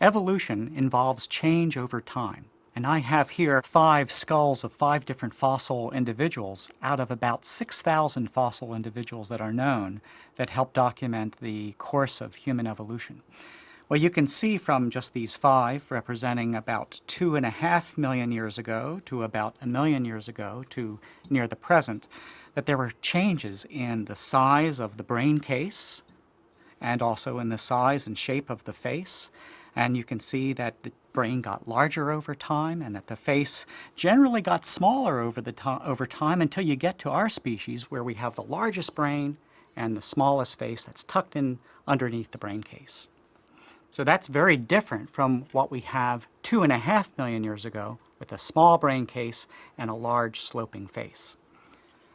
Evolution involves change over time. And I have here 5 skulls of 5 different fossil individuals out of about 6,000 fossil individuals that are known that help document the course of human evolution. Well, you can see from just these 5, representing about 2.5 million years ago to about 1 million years ago to near the present, that there were changes in the size of the brain case and also in the size and shape of the face. And you can see that the brain got larger over time and that the face generally got smaller over time until you get to our species, where we have the largest brain and the smallest face that's tucked in underneath the brain case. So that's very different from what we have 2.5 million years ago with a small brain case and a large sloping face.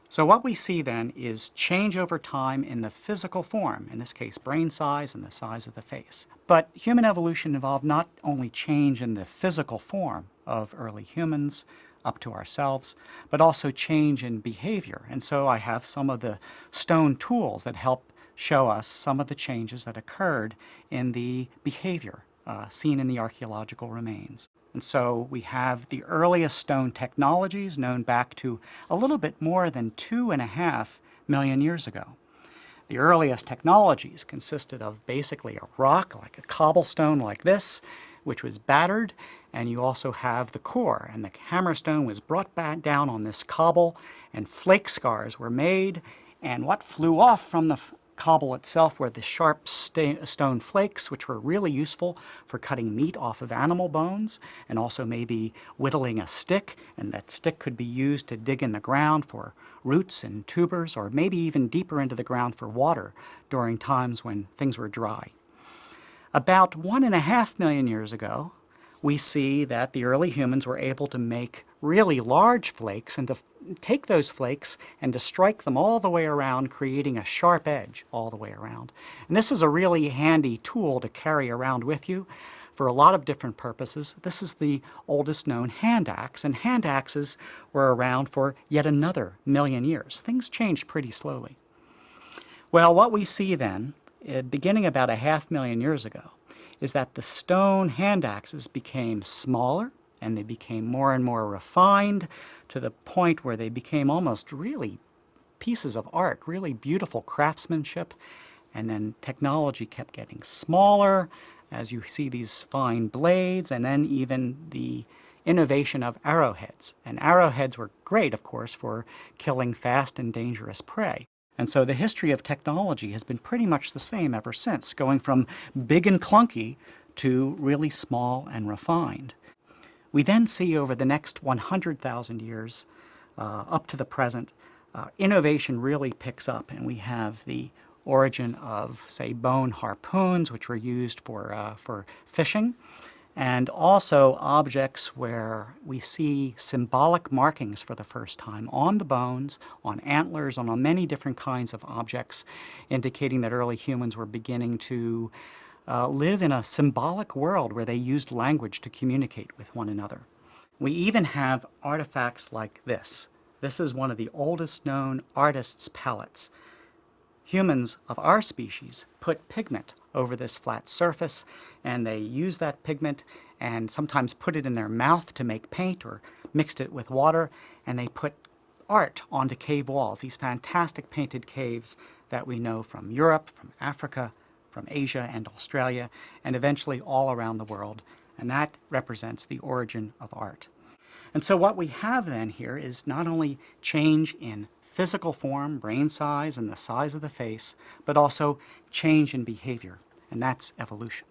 So what we see then is change over time in the physical form, in this case brain size and the size of the face. But human evolution involved not only change in the physical form of early humans up to ourselves, but also change in behavior. And so I have some of the stone tools that help show us some of the changes that occurred in the behavior seen in the archaeological remains. And so we have the earliest stone technologies known back to a little bit more than 2.5 million years ago. The earliest technologies consisted of basically a rock, like a cobblestone like this, which was battered, and you also have the core, and the hammerstone was brought back down on this cobble, and flake scars were made, and what flew off from the cobble itself were the sharp stone flakes, which were really useful for cutting meat off of animal bones, and also maybe whittling a stick, and that stick could be used to dig in the ground for roots and tubers, or maybe even deeper into the ground for water during times when things were dry. About 1.5 million years ago, we see that the early humans were able to make really large flakes and to take those flakes and to strike them all the way around, creating a sharp edge all the way around. And this is a really handy tool to carry around with you for a lot of different purposes. This is the oldest known hand axe, and hand axes were around for yet another 1 million years. Things changed pretty slowly. Well, what we see then, beginning about 500,000 years ago, is that the stone hand axes became smaller and they became more and more refined to the point where they became almost really pieces of art, really beautiful craftsmanship. And then technology kept getting smaller as you see these fine blades, and then even the innovation of arrowheads. And arrowheads were great, of course, for killing fast and dangerous prey. And so the history of technology has been pretty much the same ever since, going from big and clunky to really small and refined. We then see over the next 100,000 years, up to the present, innovation really picks up, and we have the origin of, say, bone harpoons, which were used for fishing, and also objects where we see symbolic markings for the first time on the bones, on antlers, on many different kinds of objects, indicating that early humans were beginning to live in a symbolic world where they used language to communicate with one another. We even have artifacts like this. This is one of the oldest known artists' palettes. Humans of our species put pigment over this flat surface, and they use that pigment and sometimes put it in their mouth to make paint or mixed it with water, and they put art onto cave walls, these fantastic painted caves that we know from Europe, from Africa, from Asia and Australia, and eventually all around the world. And that represents the origin of art. And so what we have then here is not only change in physical form, brain size, and the size of the face, but also change in behavior, and that's evolution.